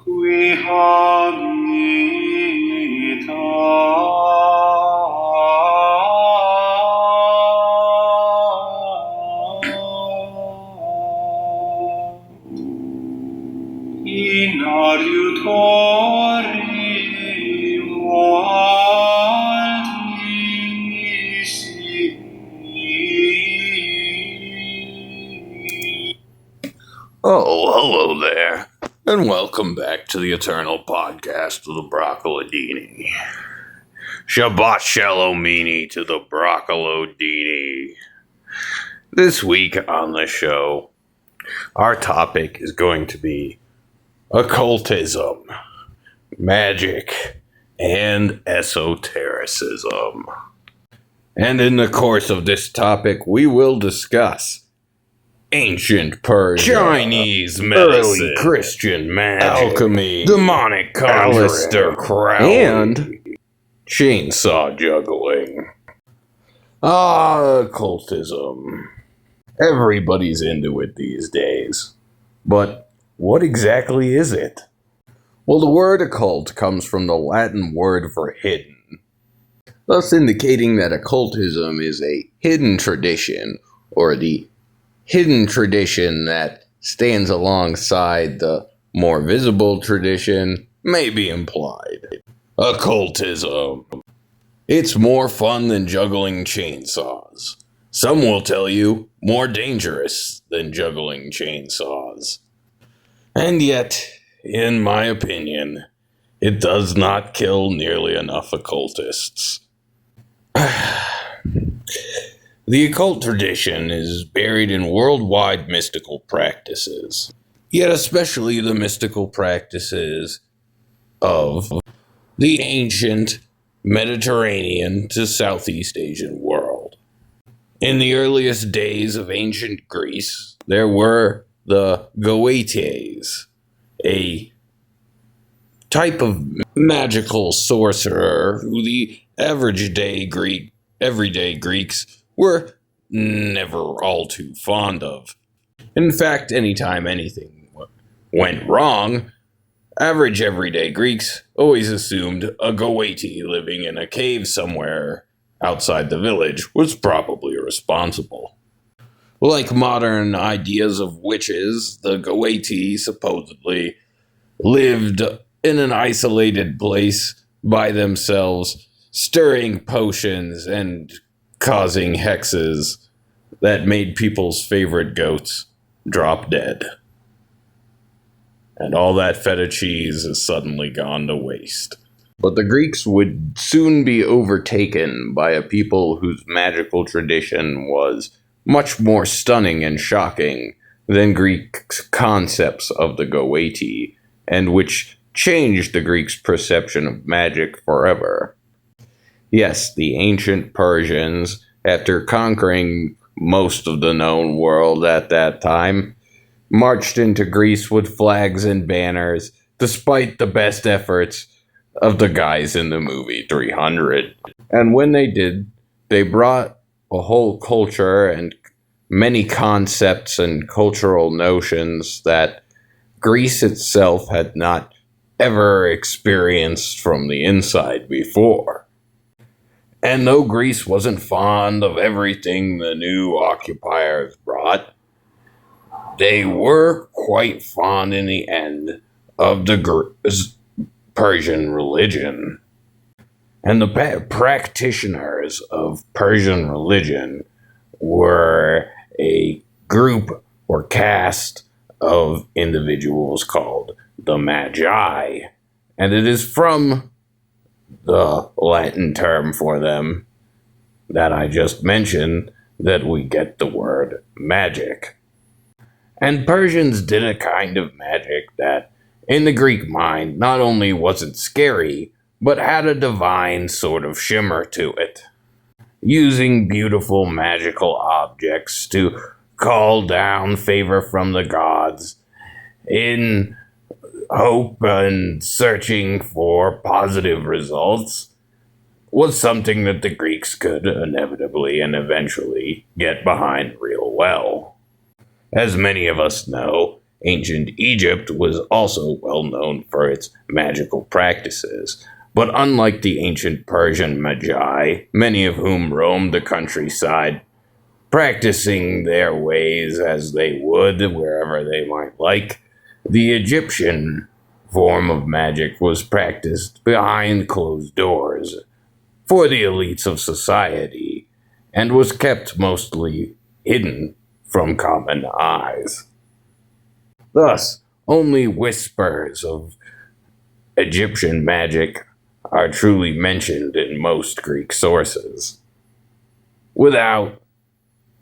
in adiutorium altissimi. Oh, hello there, and welcome back to the Eternal Podcast of the Broccolodini. Shabbat Shalomini to the Broccolodini. This week on the show, our topic is going to be occultism, magic, and esotericism. And in the course of this topic, we will discuss ancient Persia, Chinese medicine, early Christian magic, alchemy, demonic conjuring, Aleister Crowley, and chainsaw juggling. Occultism. Everybody's into it these days. But what exactly is it? Well, the word occult comes from the Latin word for hidden, thus indicating that occultism is a hidden tradition, or the hidden tradition that stands alongside the more visible tradition may be implied. Occultism. It's more fun than juggling chainsaws. Some will tell you more dangerous than juggling chainsaws. And yet, in my opinion, it does not kill nearly enough occultists. The occult tradition is buried in worldwide mystical practices, yet especially the mystical practices of the ancient Mediterranean to Southeast Asian world. In the earliest days of ancient Greece, there were the Goetes, a type of magical sorcerer who the everyday Greeks were never all too fond of. In fact, anytime anything went wrong, average everyday Greeks always assumed a Goethe living in a cave somewhere outside the village was probably responsible. Like modern ideas of witches, the Goethe supposedly lived in an isolated place by themselves, stirring potions and causing hexes that made people's favorite goats drop dead. And all that feta cheese is suddenly gone to waste. But the Greeks would soon be overtaken by a people whose magical tradition was much more stunning and shocking than Greek concepts of the Goethe, and which changed the Greeks' perception of magic forever. Yes, the ancient Persians, after conquering most of the known world at that time, marched into Greece with flags and banners, despite the best efforts of the guys in the movie 300. And when they did, they brought a whole culture and many concepts and cultural notions that Greece itself had not ever experienced from the inside before. And though Greece wasn't fond of everything the new occupiers brought, they were quite fond in the end of the Persian religion. And the practitioners of Persian religion were a group or caste of individuals called the Magi. And it is from the Latin term for them that I just mentioned that we get the word magic. And Persians did a kind of magic that, in the Greek mind, not only wasn't scary, but had a divine sort of shimmer to it, using beautiful magical objects to call down favor from the gods in hope and searching for positive results was something that the Greeks could inevitably and eventually get behind real well. As many of us know, Ancient Egypt was also well known for its magical practices. But unlike the ancient Persian Magi, many of whom roamed the countryside, practicing their ways as they would wherever they might like, the Egyptian form of magic was practiced behind closed doors for the elites of society and was kept mostly hidden from common eyes. Thus, only whispers of Egyptian magic are truly mentioned in most Greek sources, without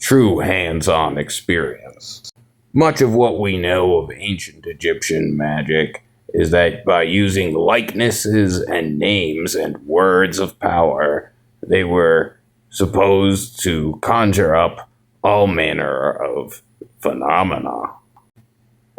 true hands-on experience. Much of what we know of ancient Egyptian magic is that by using likenesses and names and words of power, they were supposed to conjure up all manner of phenomena.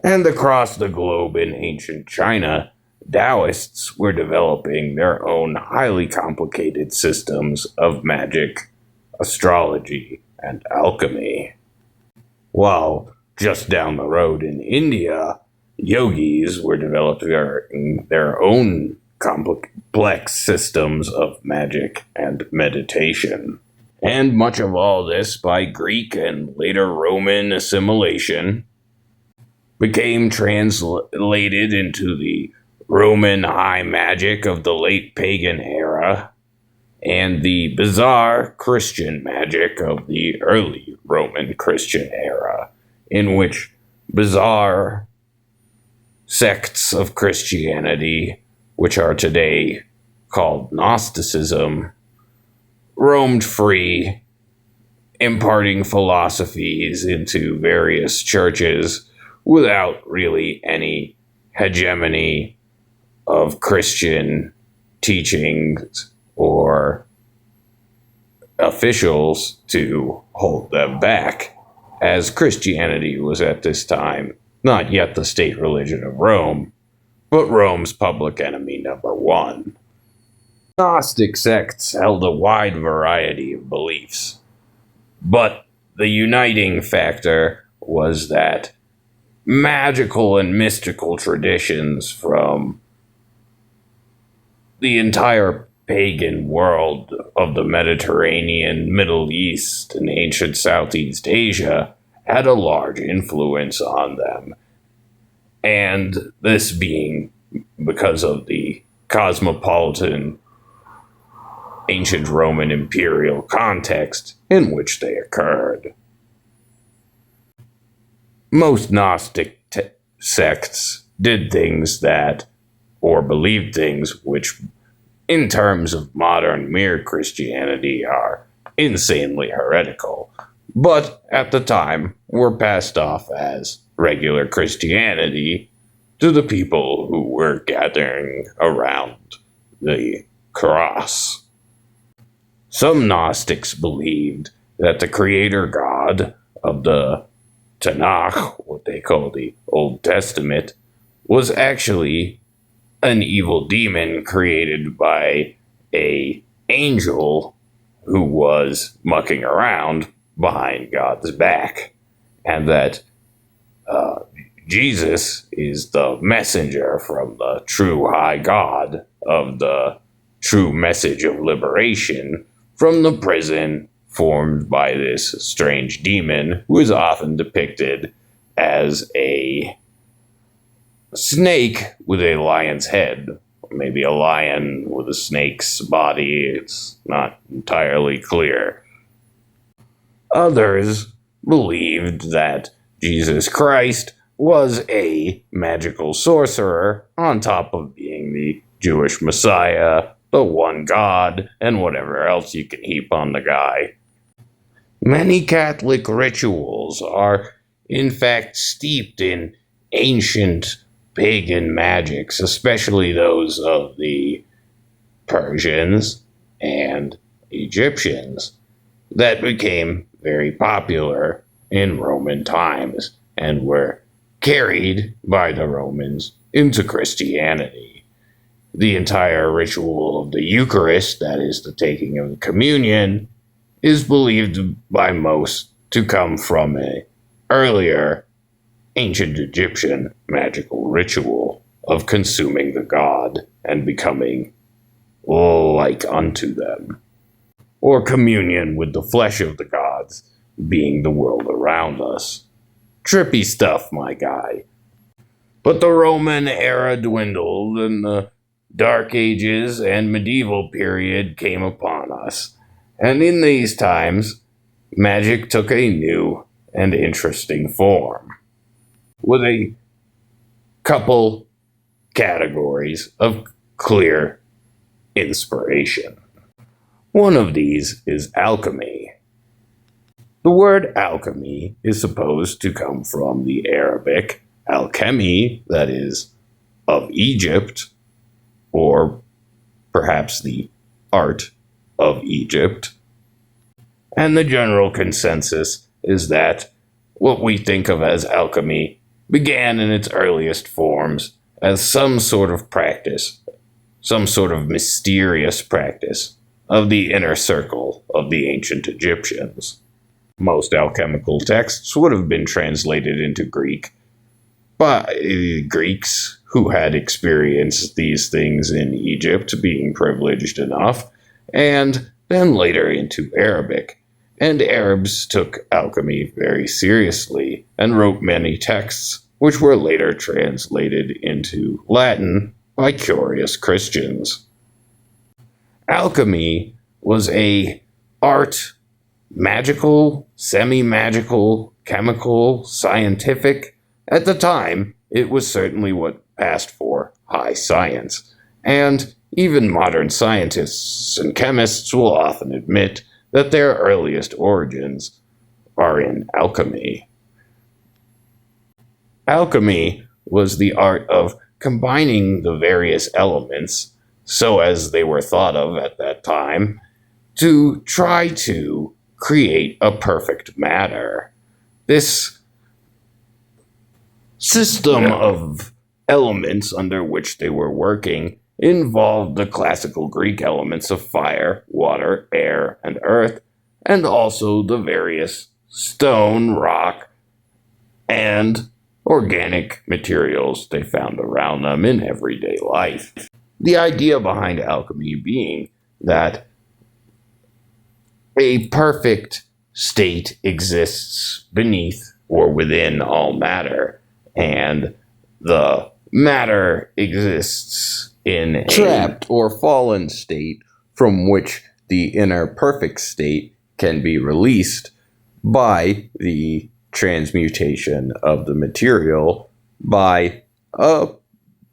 And across the globe in ancient China, Taoists were developing their own highly complicated systems of magic, astrology, and alchemy. While just down the road in India, yogis were developing their own complex systems of magic and meditation. And much of all this, by Greek and later Roman assimilation, became translated into the Roman high magic of the late pagan era and the bizarre Christian magic of the early Roman Christian era, in which bizarre sects of Christianity, which are today called Gnosticism, roamed free, imparting philosophies into various churches without really any hegemony of Christian teachings or officials to hold them back, as Christianity was at this time not yet the state religion of Rome, but Rome's public enemy number one. Gnostic sects held a wide variety of beliefs, but the uniting factor was that magical and mystical traditions from the entire pagan world of the Mediterranean, Middle East, and ancient Southeast Asia had a large influence on them. And this being because of the cosmopolitan ancient Roman imperial context in which they occurred. Most Gnostic sects did things that, or believed things which, in terms of modern mere Christianity, are insanely heretical, but at the time were passed off as regular Christianity to the people who were gathering around the cross. Some Gnostics believed that the creator God of the Tanakh, what they call the Old Testament, was actually an evil demon created by an angel who was mucking around behind God's back, and that Jesus is the messenger from the true high God of the true message of liberation from the prison formed by this strange demon, who is often depicted as a snake with a lion's head. Maybe a lion with a snake's body. It's not entirely clear. Others believed that Jesus Christ was a magical sorcerer on top of being the Jewish Messiah, the one God, and whatever else you can heap on the guy. Many Catholic rituals are, in fact, steeped in ancient pagan magics, especially those of the Persians and Egyptians, that became very popular in Roman times and were carried by the Romans into Christianity. The entire ritual of the Eucharist, that is, the taking of the communion, is believed by most to come from an earlier ancient Egyptian magical ritual of consuming the god and becoming like unto them, or communion with the flesh of the gods being the world around us. Trippy stuff, my guy. But the Roman era dwindled and the Dark Ages and medieval period came upon us. And in these times, magic took a new and interesting form, with a couple categories of clear inspiration. One of these is alchemy. The word alchemy is supposed to come from the Arabic alchemy, that is, of Egypt, or perhaps the art of Egypt. And the general consensus is that what we think of as alchemy began in its earliest forms as some sort of practice, some sort of mysterious practice of the inner circle of the ancient Egyptians. Most alchemical texts would have been translated into Greek by Greeks who had experienced these things in Egypt, being privileged enough, and then later into Arabic. And Arabs took alchemy very seriously and wrote many texts, which were later translated into Latin by curious Christians. Alchemy was a art, magical, semi-magical, chemical, scientific. At the time, it was certainly what passed for high science, and even modern scientists and chemists will often admit that their earliest origins are in alchemy. Alchemy was the art of combining the various elements, so as they were thought of at that time, to try to create a perfect matter. This system of elements under which they were working involved the classical Greek elements of fire, water, air, and earth, and also the various stone, rock, and organic materials they found around them in everyday life. The idea behind alchemy being that a perfect state exists beneath or within all matter, and the matter exists in a trapped or fallen state from which the inner perfect state can be released by the transmutation of the material by a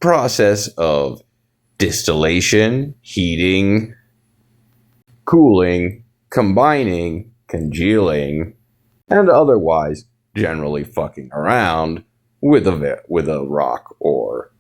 process of distillation, heating, cooling, combining, congealing, and otherwise generally fucking around with a rock or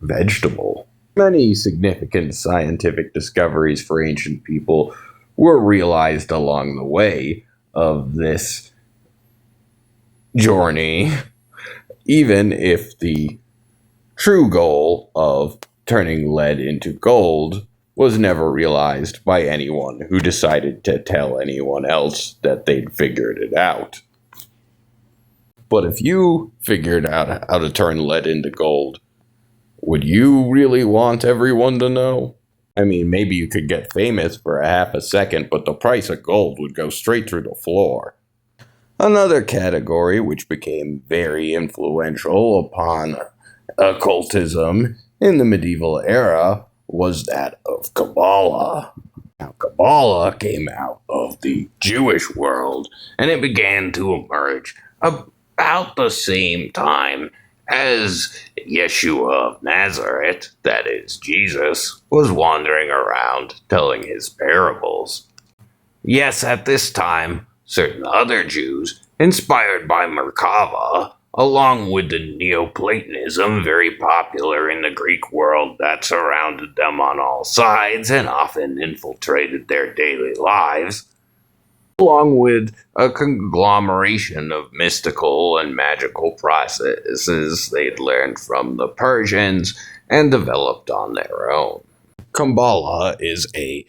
vegetable. Many significant scientific discoveries for ancient people were realized along the way of this journey, even if the true goal of turning lead into gold was never realized by anyone who decided to tell anyone else that they'd figured it out. But if you figured out how to turn lead into gold, would you really want everyone to know? I mean, maybe you could get famous for a half a second, but the price of gold would go straight through the floor. Another category which became very influential upon occultism in the medieval era was that of Kabbalah. Now, Kabbalah came out of the Jewish world, and it began to emerge about the same time as Yeshua of Nazareth, that is, Jesus, was wandering around telling his parables. Yes, at this time, certain other Jews, inspired by Merkava, along with the Neoplatonism very popular in the Greek world that surrounded them on all sides and often infiltrated their daily lives, along with a conglomeration of mystical and magical processes they'd learned from the Persians and developed on their own. Kabbalah is a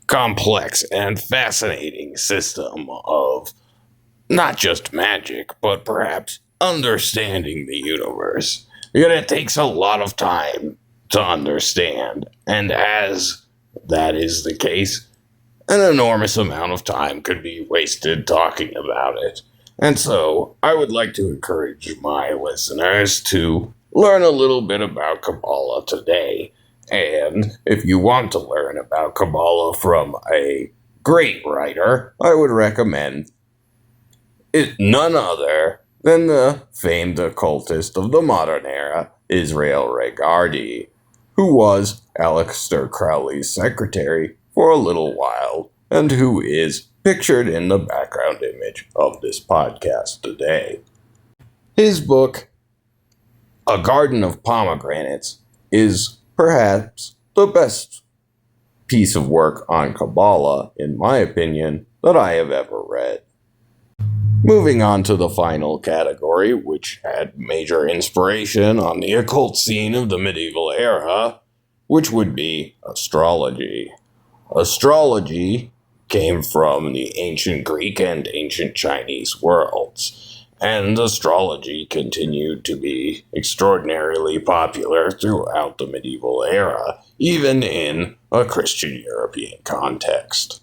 complex and fascinating system of not just magic, but perhaps understanding the universe. Yet it takes a lot of time to understand, and as that is the case, an enormous amount of time could be wasted talking about it. And so, I would like to encourage my listeners to learn a little bit about Kabbalah today. And if you want to learn about Kabbalah from a great writer, I would recommend it none other than the famed occultist of the modern era, Israel Regardie, who was Aleister Crowley's secretary for a little while, and who is pictured in the background image of this podcast today. His book, A Garden of Pomegranates, is perhaps the best piece of work on Kabbalah, in my opinion, that I have ever read. Moving on to the final category, which had major inspiration on the occult scene of the medieval era, which would be astrology. Astrology came from the ancient Greek and ancient Chinese worlds, and astrology continued to be extraordinarily popular throughout the medieval era, even in a Christian European context.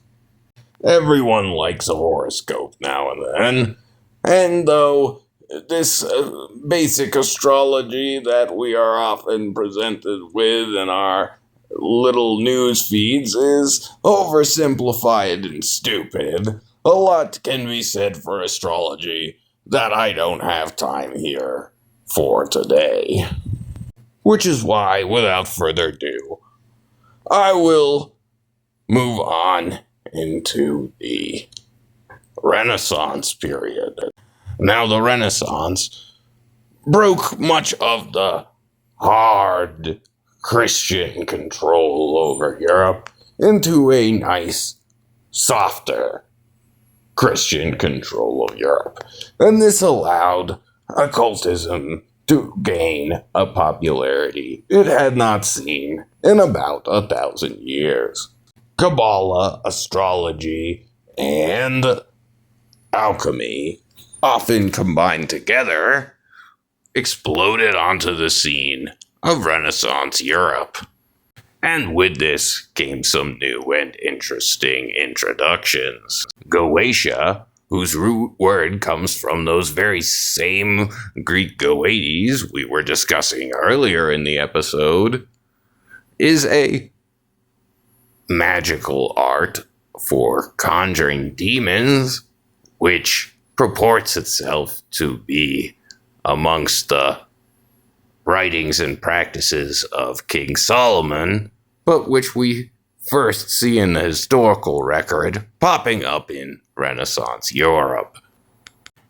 Everyone likes a horoscope now and then, and though this basic astrology that we are often presented with in our little news feeds is oversimplified and stupid, a lot can be said for astrology that I don't have time here for today. Which is why, without further ado, I will move on into the Renaissance period. Now, the Renaissance broke much of the hard Christian control over Europe into a nice, softer Christian control of Europe. And this allowed occultism to gain a popularity it had not seen in about 1,000 years. Kabbalah, astrology, and alchemy, often combined together, exploded onto the scene of Renaissance Europe. And with this came some new and interesting introductions. Goetia, whose root word comes from those very same Greek goetes we were discussing earlier in the episode, is a magical art for conjuring demons, which purports itself to be amongst the writings and practices of King Solomon, but which we first see in the historical record popping up in Renaissance Europe.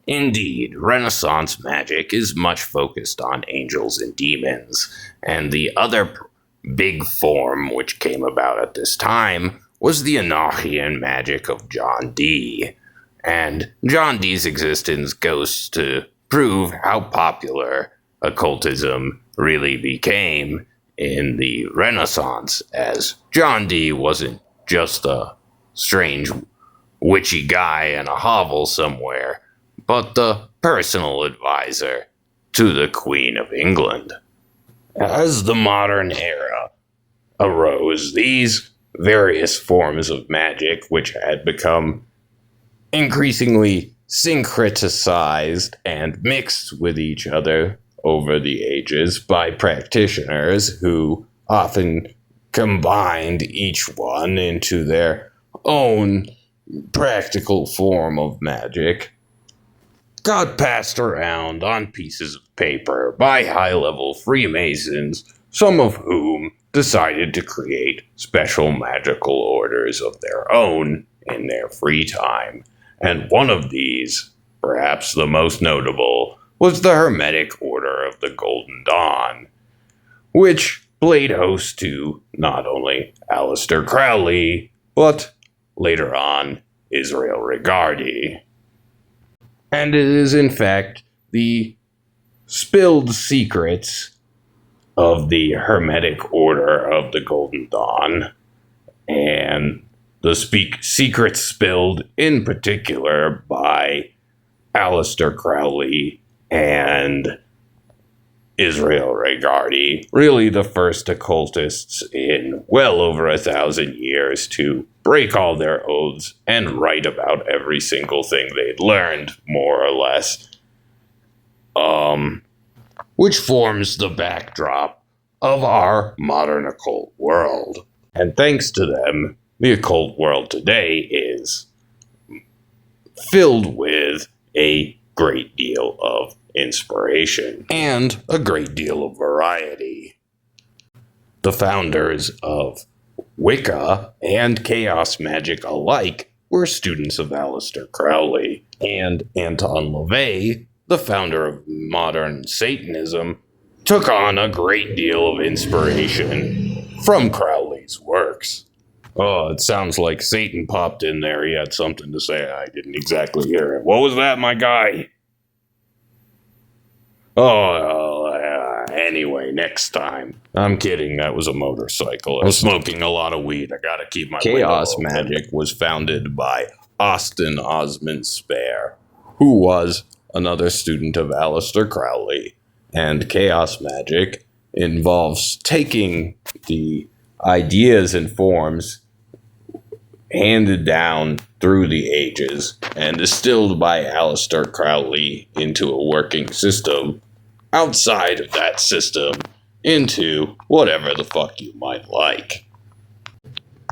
Indeed, Renaissance magic is much focused on angels and demons, and the other big form which came about at this time was the Enochian magic of John Dee. And John Dee's existence goes to prove how popular occultism really became in the Renaissance, as John Dee wasn't just a strange witchy guy in a hovel somewhere, but the personal advisor to the Queen of England. As the modern era arose, these various forms of magic, which had become increasingly syncretized and mixed with each other over the ages by practitioners who often combined each one into their own practical form of magic, got passed around on pieces of paper by high-level Freemasons, some of whom decided to create special magical orders of their own in their free time. And one of these, perhaps the most notable, was the Hermetic Order of the Golden Dawn, which played host to not only Aleister Crowley, but later on Israel Regardie. And it is in fact the spilled secrets of the Hermetic Order of the Golden Dawn, and the secrets spilled in particular by Aleister Crowley and Israel Regardie, really the first occultists in well over 1,000 years to break all their oaths and write about every single thing they'd learned, more or less. Which forms the backdrop of our modern occult world. And thanks to them, the occult world today is filled with a great deal of inspiration and a great deal of variety. The founders of Wicca and chaos magic alike were students of Aleister Crowley, and Anton LaVey, the founder of modern Satanism, took on a great deal of inspiration from Crowley's works. Oh, it sounds like Satan popped in there. He had something to say. I didn't exactly hear it. What was that, my guy? Anyway, next time. I'm kidding, that was a motorcycle. I'm smoking a lot of weed. I gotta keep my Chaos Magic was founded by Austin Osmond Spare, who was another student of Aleister Crowley. And Chaos Magic involves taking the ideas and forms handed down through the ages and distilled by Aleister Crowley into a working system outside of that system into whatever the fuck you might like.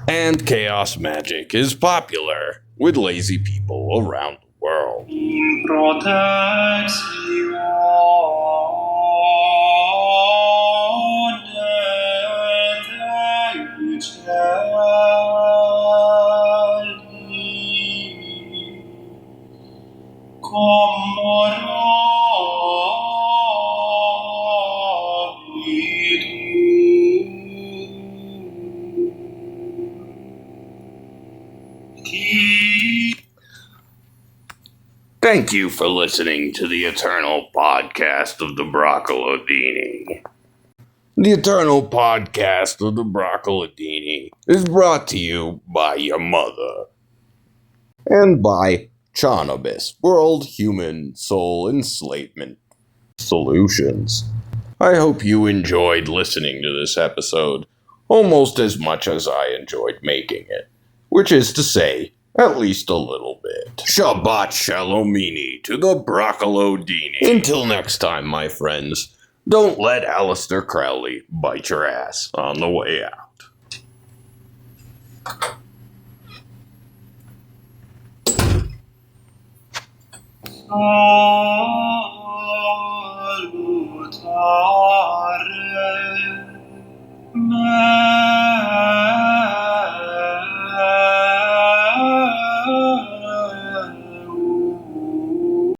And chaos magic is popular with lazy people around the world. In protectione Dei cieli, Thank you for listening to the Eternal Podcast of the Broccolodini. The Eternal Podcast of the Broccolodini is brought to you by your mother and by Chonobis, World Human Soul Enslavement Solutions. I hope you enjoyed listening to this episode almost as much as I enjoyed making it, which is to say, at least a little bit. Shabbat Shalomini to the Broccolodini. Until next time, my friends, don't let Aleister Crowley bite your ass on the way out. salutare me